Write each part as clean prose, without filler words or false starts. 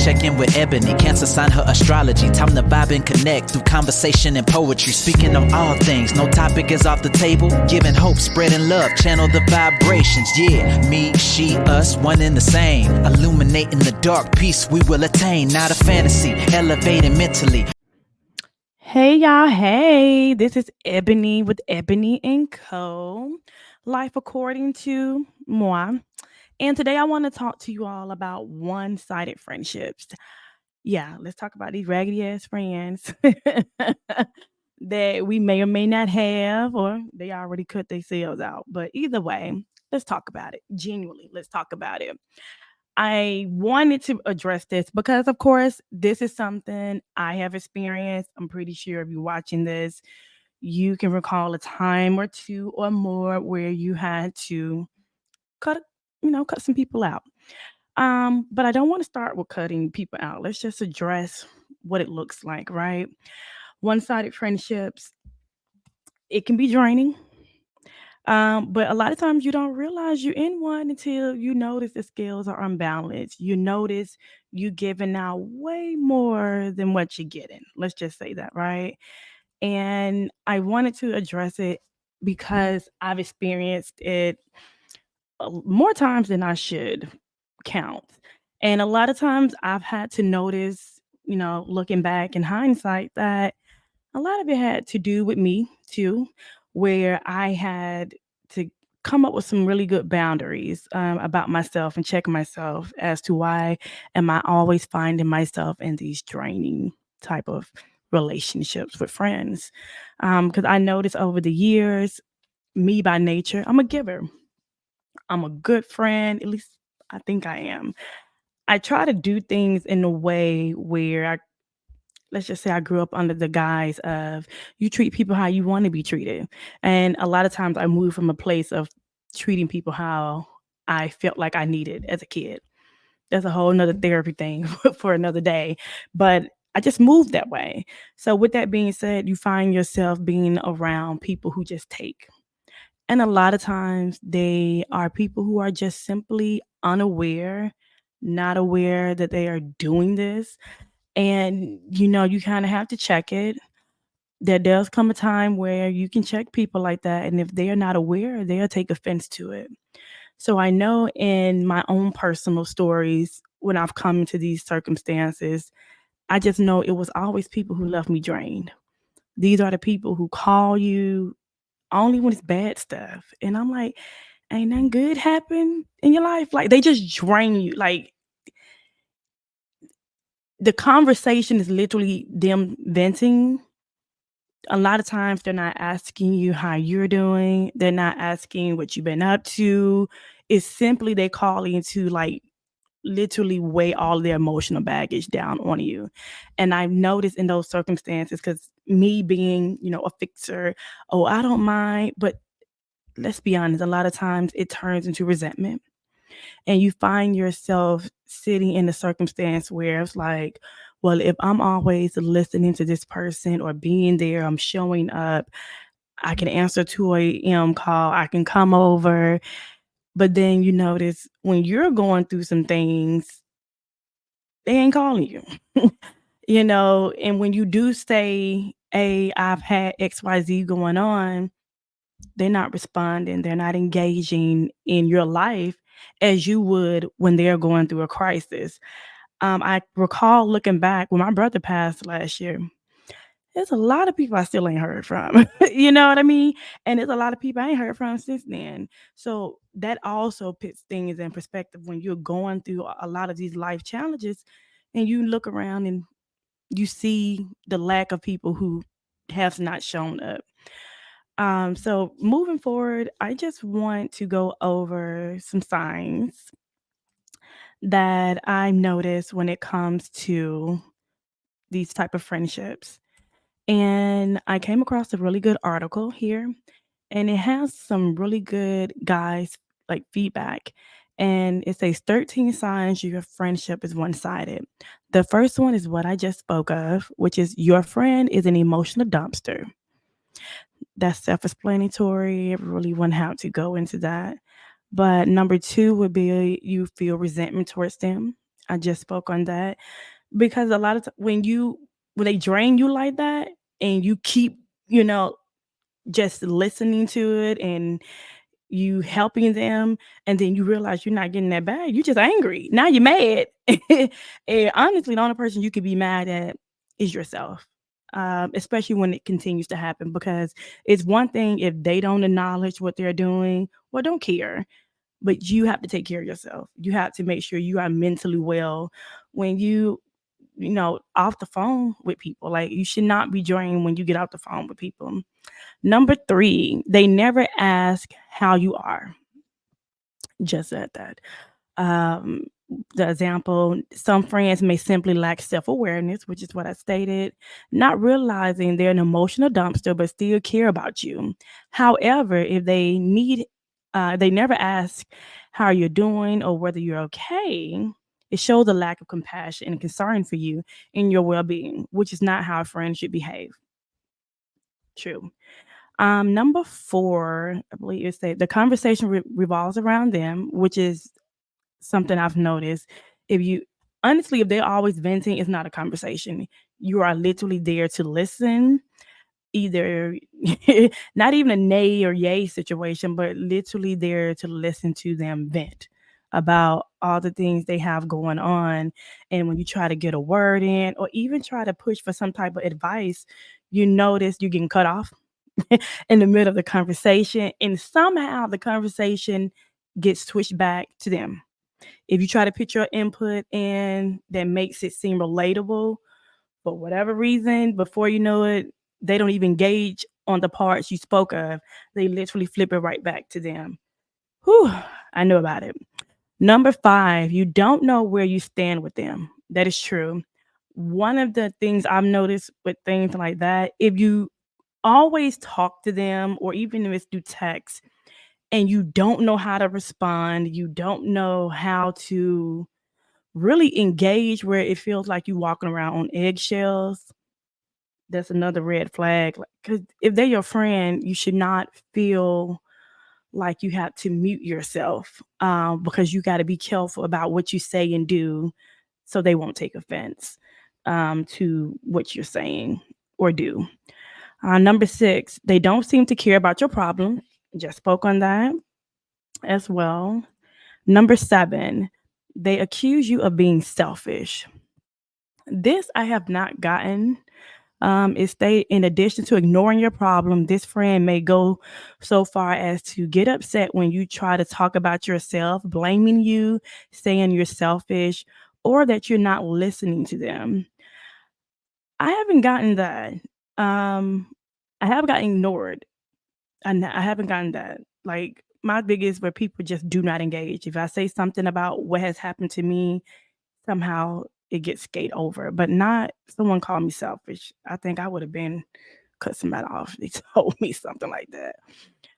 Check in with Ebony, Cancer sign her astrology. Time to vibe and connect through conversation and poetry. Speaking on all things, no topic is off the table. Giving hope, spreading love, channel the vibrations. Yeah, me, she, us, one and the same. Illuminating the dark, peace we will attain. Not a fantasy, elevating mentally. Hey y'all, hey, this is Ebony with Ebony and Co. Life according to moi. And today I want to talk to you all about one-sided friendships. Yeah, let's talk about these raggedy ass friends that we may or may not have, or they already cut themselves out. But either way, let's talk about it. Genuinely, let's talk about it. I wanted to address this because, of course, this is something I have experienced. I'm pretty sure if you're watching this, you can recall a time or two or more where you had to cut, cut some people out. But I don't want to start with cutting people out. Let's just address what it looks like, right? One-sided friendships, it can be draining. But a lot of times you don't realize you're in one until you notice the scales are unbalanced. You notice you giving out way more than what you're getting. Let's just say that, right? And I wanted to address it because I've experienced it more times than I should count. And a lot of times I've had to notice, looking back in hindsight, that a lot of it had to do with me too, where I had to come up with some really good boundaries about myself and check myself as to why am I always finding myself in these draining type of relationships with friends. Because I noticed over the years, me by nature, I'm a giver. I'm a good friend. At least I think I am. I try to do things in a way where let's just say I grew up under the guise of you treat people how you want to be treated. And a lot of times I moved from a place of treating people how I felt like I needed as a kid. That's a whole nother therapy thing for another day. But I just moved that way. So with that being said, you find yourself being around people who just take. And a lot of times they are people who are just simply unaware, not aware that they are doing this, and you kind of have to check it. There does come a time where you can check people like that, and if they are not aware, they'll take offense to it. So I know in my own personal stories, when I've come into these circumstances, I just know it was always people who left me drained. These are the people who call you only when it's bad stuff, and I'm like, ain't nothing good happen in your life. Like, they just drain you. Like, the conversation is literally them venting. A lot of times they're not asking you how you're doing. They're not asking what you've been up to. It's simply they calling to, like, literally weigh all their emotional baggage down on you. And I've noticed in those circumstances, because me being, a fixer, oh, I don't mind. But let's be honest, a lot of times it turns into resentment. And you find yourself sitting in a circumstance where it's like, well, if I'm always listening to this person or being there, I'm showing up, I can answer 2 a.m. call, I can come over. But then you notice when you're going through some things, they ain't calling you. And when you do say, hey, I've had XYZ going on, they're not responding, they're not engaging in your life as you would when they're going through a crisis. I recall looking back when my brother passed last year. There's a lot of people I still ain't heard from. You know what I mean? And there's a lot of people I ain't heard from since then. So that also puts things in perspective when you're going through a lot of these life challenges, and you look around and you see the lack of people who have not shown up. So moving forward, I just want to go over some signs that I notice when it comes to these type of friendships. And I came across a really good article here, and it has some really good guys like feedback. And it says 13 signs your friendship is one-sided. The first one is what I just spoke of, which is your friend is an emotional dumpster. That's self-explanatory. I really wouldn't have to go into that. But number two would be you feel resentment towards them. I just spoke on that because a lot of when they drain you like that and you keep, you know, just listening to it and you helping them, and then you realize you're not getting that back, you just angry. Now you're mad. And honestly, the only person you could be mad at is yourself. Especially when it continues to happen, because it's one thing if they don't acknowledge what they're doing, well, don't care. But you have to take care of yourself. You have to make sure you are mentally well when off the phone with people. Like, you should not be drained when you get off the phone with people. Number three, they never ask how you are. Just said that. Um, the example, some friends may simply lack self awareness, which is what I stated, not realizing they're an emotional dumpster but still care about you. However, if they never ask how you're doing or whether you're okay. It shows a lack of compassion and concern for you and your well being, which is not how a friend should behave. True. Number four, I believe it's the conversation revolves around them, which is something I've noticed. If you honestly, if they're always venting, it's not a conversation. You are literally there to listen, either not even a nay or yay situation, but literally there to listen to them vent about all the things they have going on. And when you try to get a word in or even try to push for some type of advice, you notice you're getting cut off in the middle of the conversation, and somehow the conversation gets switched back to them. If you try to put your input in that makes it seem relatable, for whatever reason, before you know it, they don't even gauge on the parts you spoke of. They literally flip it right back to them. Whew, I know about it. Number five, you don't know where you stand with them. That is true. One of the things I've noticed with things like that, if you always talk to them, or even if it's through text, and you don't know how to respond, you don't know how to really engage where it feels like you walking around on eggshells, that's another red flag. Because if they're your friend, you should not feel like you have to mute yourself, because you got to be careful about what you say and do so they won't take offense to what you're saying or do. Number six, they don't seem to care about your problem. Just spoke on that as well. Number seven, they accuse you of being selfish. This I have not gotten. Is they, in addition to ignoring your problem, this friend may go so far as to get upset when you try to talk about yourself, blaming you, saying you're selfish, or that you're not listening to them. I haven't gotten that. Um, I have gotten ignored. I haven't gotten that. Like, my biggest where people just do not engage. If I say something about what has happened to me, somehow it gets skate over, but not someone called me selfish. I think I would have been cut somebody off. They told me something like that.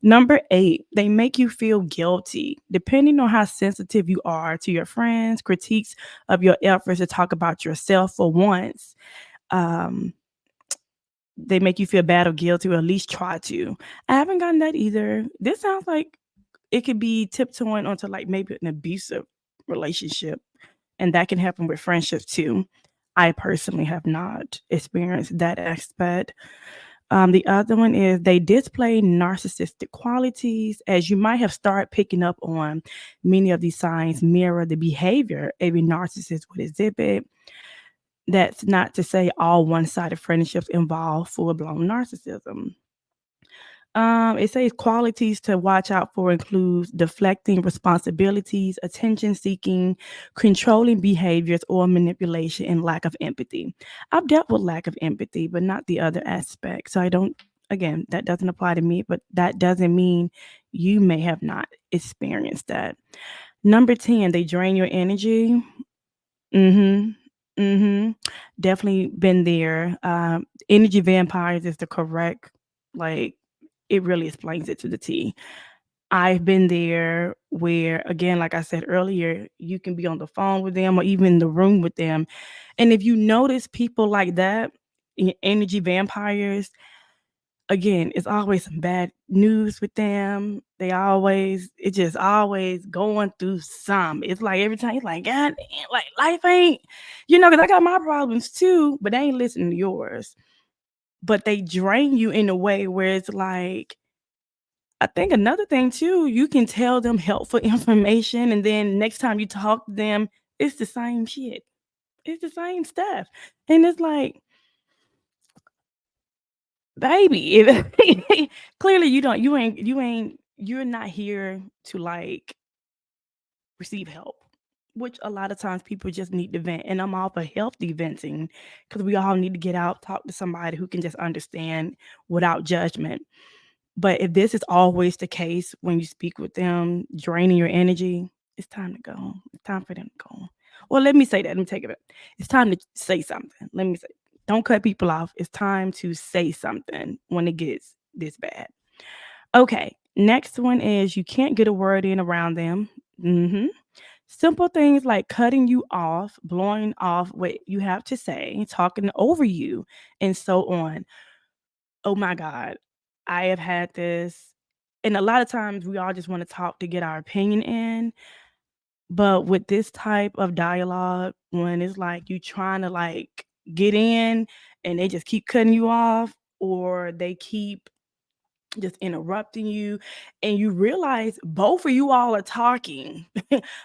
Number eight, they make you feel guilty. Depending on how sensitive you are to your friends' critiques of your efforts to talk about yourself for once, um, they make you feel bad or guilty, or at least try to. I haven't gotten that either. This sounds like it could be tiptoeing onto like maybe an abusive relationship, and that can happen with friendships too. I personally have not experienced that aspect. The other one is they display narcissistic qualities, as you might have started picking up on. Many of these signs mirror the behavior every narcissist would exhibit. That's not to say all one-sided friendships involve full-blown narcissism. It says qualities to watch out for includes deflecting responsibilities, attention seeking, controlling behaviors, or manipulation, and lack of empathy. I've dealt with lack of empathy, but not the other aspect. So I don't, again, that doesn't apply to me, but that doesn't mean you may have not experienced that. Number 10, they drain your energy. Mm-hmm. Mm-hmm. Definitely been there. Energy vampires is the correct, like, it really explains it to the T. I've been there where, again, like I said earlier, you can be on the phone with them or even in the room with them. And if you notice people like that, energy vampires, again, it's always some bad news with them. It just always going through some. It's like every time you're like, God damn, like life ain't, because I got my problems too, but they ain't listening to yours. But they drain you in a way where it's like, I think another thing too, you can tell them helpful information, and then next time you talk to them, it's the same shit. It's the same stuff. And it's like, baby, clearly you're not here to like receive help, which a lot of times people just need to vent. And I'm all for healthy venting because we all need to get out, talk to somebody who can just understand without judgment. But if this is always the case when you speak with them, draining your energy, it's time to go. It's time for them to go. Well, let me say that. Let me take it back. It's time to say something. Let me say, don't cut people off. It's time to say something when it gets this bad. Okay. Next one is you can't get a word in around them. hmm Simple things like cutting you off, blowing off what you have to say, talking over you, and so on. Oh my God. I have had this. And a lot of times we all just want to talk to get our opinion in. But with this type of dialogue, when it's like you trying to like get in and they just keep cutting you off or they keep just interrupting you and you realize both of you all are talking.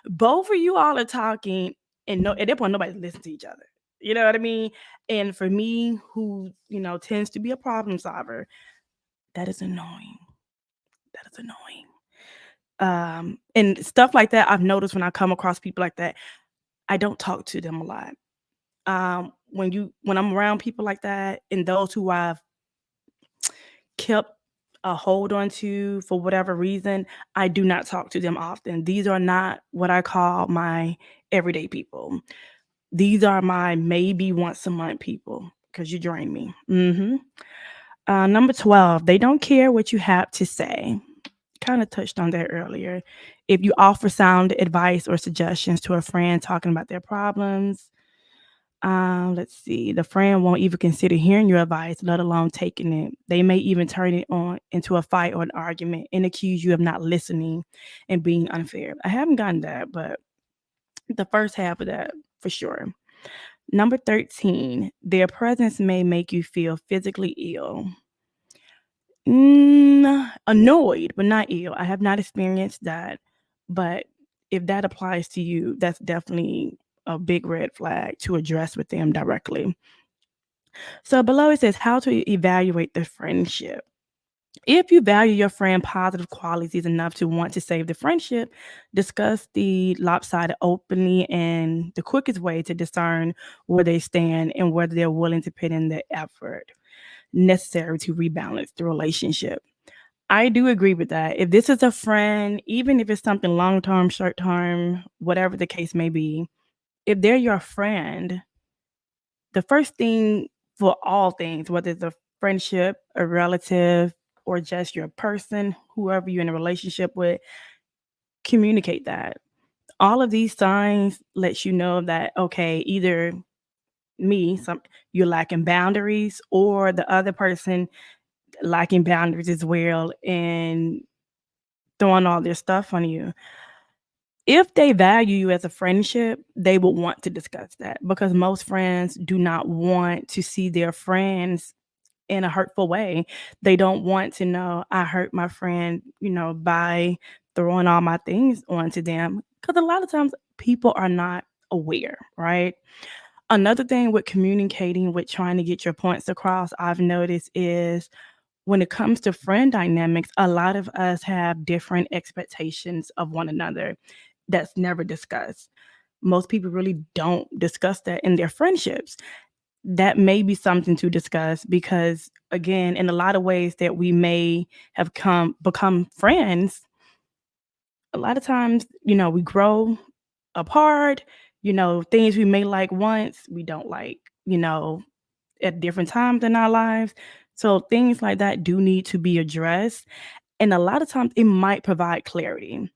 Both of you all are talking and no at that point nobody's listening to each other. You know what I mean? And for me, who, tends to be a problem solver, that is annoying. That is annoying. And stuff like that, I've noticed when I come across people like that, I don't talk to them a lot. When I'm around people like that and those who I've kept a hold on to for whatever reason, I do not talk to them often. These are not what I call my everyday people. These are my maybe once a month people because you drain me. Number 12, they don't care what you have to say. Kind of touched on that earlier. If you offer sound advice or suggestions to a friend talking about their problems, let's see, the friend won't even consider hearing your advice, let alone taking it. They may even turn it on into a fight or an argument and accuse you of not listening and being unfair. I haven't gotten that, but the first half of that for sure. Number 13, their presence may make you feel physically ill. Annoyed, but not ill. I have not experienced that, but if that applies to you, that's definitely a big red flag to address with them directly. So below it says how to evaluate the friendship. If you value your friend positive qualities enough to want to save the friendship, discuss the lopsided openly, and the quickest way to discern where they stand and whether they're willing to put in the effort necessary to rebalance the relationship. I do agree with that. If this is a friend, even if it's something long term, short term, whatever the case may be, if they're your friend, the first thing for all things, whether it's a friendship, a relative, or just your person, whoever you're in a relationship with, communicate that. All of these signs lets you know that okay, either you're lacking boundaries, or the other person lacking boundaries as well and throwing all their stuff on you. If they value you as a friendship, they will want to discuss that because most friends do not want to see their friends in a hurtful way. They don't want to know I hurt my friend, by throwing all my things onto them because a lot of times people are not aware, right? Another thing with communicating, with trying to get your points across, I've noticed is when it comes to friend dynamics, a lot of us have different expectations of one another that's never discussed. Most people really don't discuss that in their friendships. That may be something to discuss because, again, in a lot of ways that we may have become friends, a lot of times, we grow apart. Things we may like once, we don't like, at different times in our lives. So things like that do need to be addressed. And a lot of times it might provide clarity.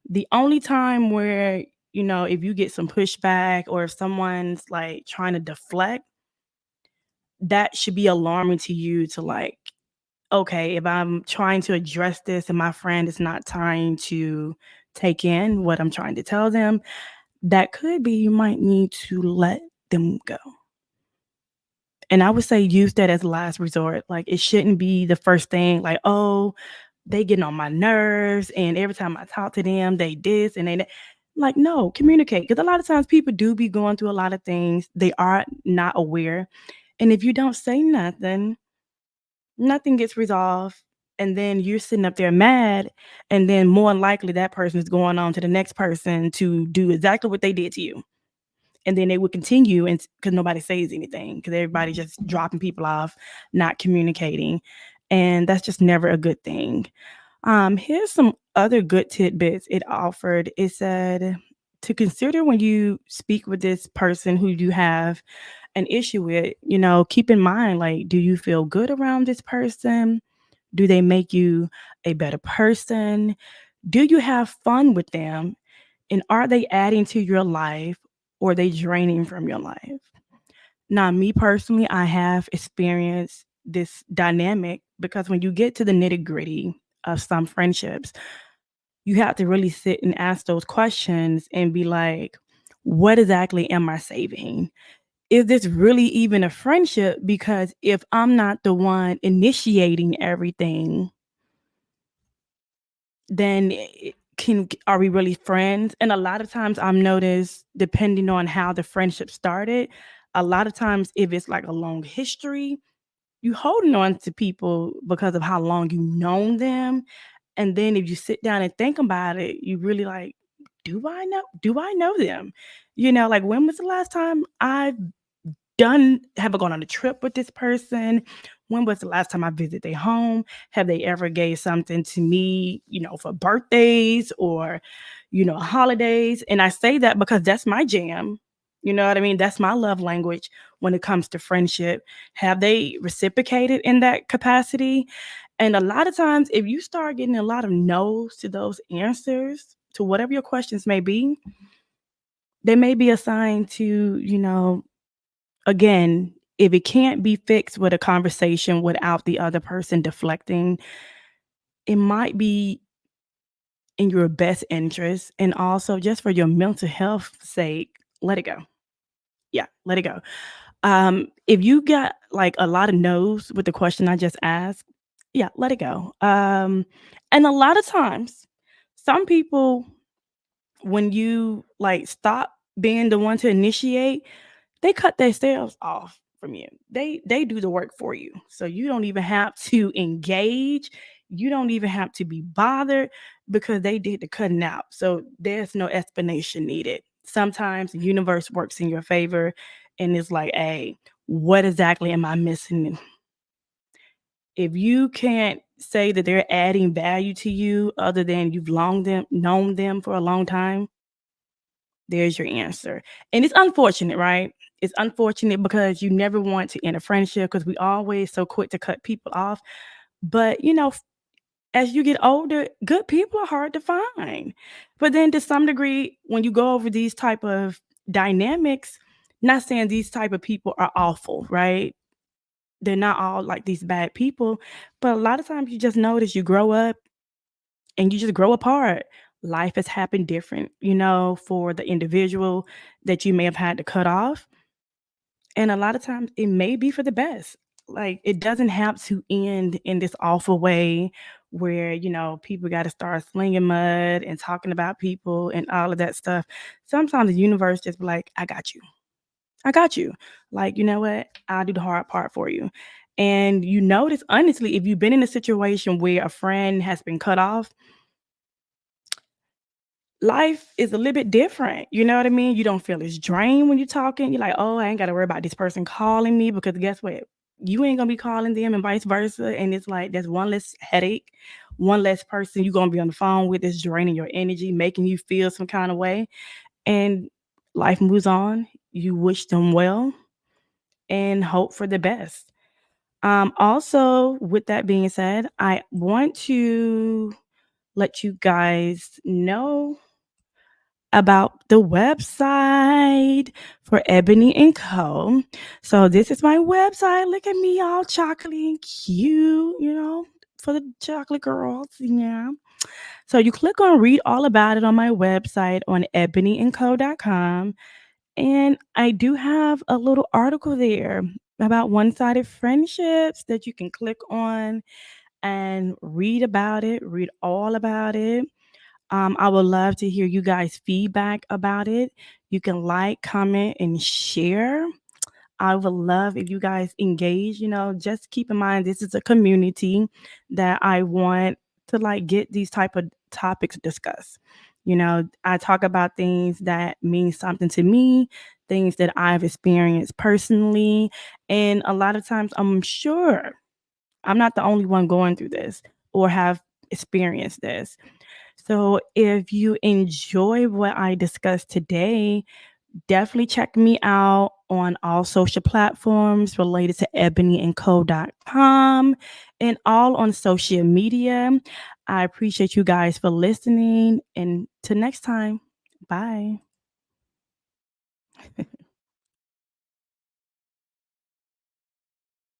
The only time where, if you get some pushback or if someone's like trying to deflect, that should be alarming to you to like okay, if I'm trying to address this and my friend is not trying to take in what I'm trying to tell them, that could be you might need to let them go. And I would say use that as last resort. Like it shouldn't be the first thing like, "Oh, they getting on my nerves and every time I talk to them, they this and they that." Like, no, communicate. Because a lot of times people do be going through a lot of things. They are not aware. And if you don't say nothing, nothing gets resolved. And then you're sitting up there mad. And then more than likely that person is going on to the next person to do exactly what they did to you. And then they would continue and because nobody says anything because everybody just dropping people off, not communicating. And that's just never a good thing. Here's some other good tidbits it offered. It said to consider when you speak with this person who you have an issue with, keep in mind like, do you feel good around this person? Do they make you a better person? Do you have fun with them? And are they adding to your life or are they draining from your life? Now, me personally, I have experienced this dynamic because when you get to the nitty gritty of some friendships, you have to really sit and ask those questions and be like, what exactly am I saving? Is this really even a friendship? Because if I'm not the one initiating everything, then are we really friends? And a lot of times I've noticed, depending on how the friendship started, a lot of times if it's like a long history, you holding on to people because of how long you've known them. And then if you sit down and think about it, you really like, do I know them? Like when was the last time I have I gone on a trip with this person? When was the last time I visited their home? Have they ever gave something to me, for birthdays or, holidays? And I say that because that's my jam. You know what I mean? That's my love language when it comes to friendship. Have they reciprocated in that capacity? And a lot of times, if you start getting a lot of no's to those answers, to whatever your questions may be, they may be a sign to, again, if it can't be fixed with a conversation without the other person deflecting, it might be in your best interest and also just for your mental health sake, let it go. Yeah, let it go. If you got like a lot of no's with the question I just asked, yeah, let it go. And a lot of times, some people, when you like stop being the one to initiate, they cut themselves off from you. They do the work for you. So you don't even have to engage. You don't even have to be bothered because they did the cutting out. So there's no explanation needed. Sometimes the universe works in your favor and it's like, hey, what exactly am I missing? If you can't say that they're adding value to you other than you've known them for a long time, there's your answer. And it's unfortunate, right? It's unfortunate because you never want to end a friendship because we always so quick to cut people off. But as you get older, good people are hard to find. But then to some degree, when you go over these type of dynamics, not saying these type of people are awful, right? They're not all like these bad people, but a lot of times you just notice you grow up and you just grow apart. Life has happened different, for the individual that you may have had to cut off. And a lot of times it may be for the best. Like it doesn't have to end in this awful way where, people got to start slinging mud and talking about people and all of that stuff. Sometimes the universe just be like, I got you. I got you. Like, you know what? I'll do the hard part for you. And you notice, honestly, if you've been in a situation where a friend has been cut off, life is a little bit different. You know what I mean? You don't feel as drained when you're talking. You're like, oh, I ain't got to worry about this person calling me because guess what? You ain't gonna be calling them and vice versa. And it's like there's one less headache, one less person you're gonna be on the phone with that's draining your energy, making you feel some kind of way. And life moves on. You wish them well and hope for the best. Also, with that being said, I want to let you guys know about the website for Ebony and Co. So this is my website. Look at me all chocolatey and cute, for the chocolate girls. Yeah. So you click on read all about it on my website on ebonyandco.com. And I do have a little article there about one-sided friendships that you can click on and read about it, read all about it. I would love to hear you guys' feedback about it. You can like, comment, and share. I would love if you guys engage. Just keep in mind this is a community that I want to like get these type of topics discussed. I talk about things that mean something to me, things that I've experienced personally, and a lot of times I'm sure I'm not the only one going through this or have experienced this. So if you enjoy what I discussed today, definitely check me out on all social platforms related to ebonyandco.com and all on social media. I appreciate you guys for listening. And till next time, bye.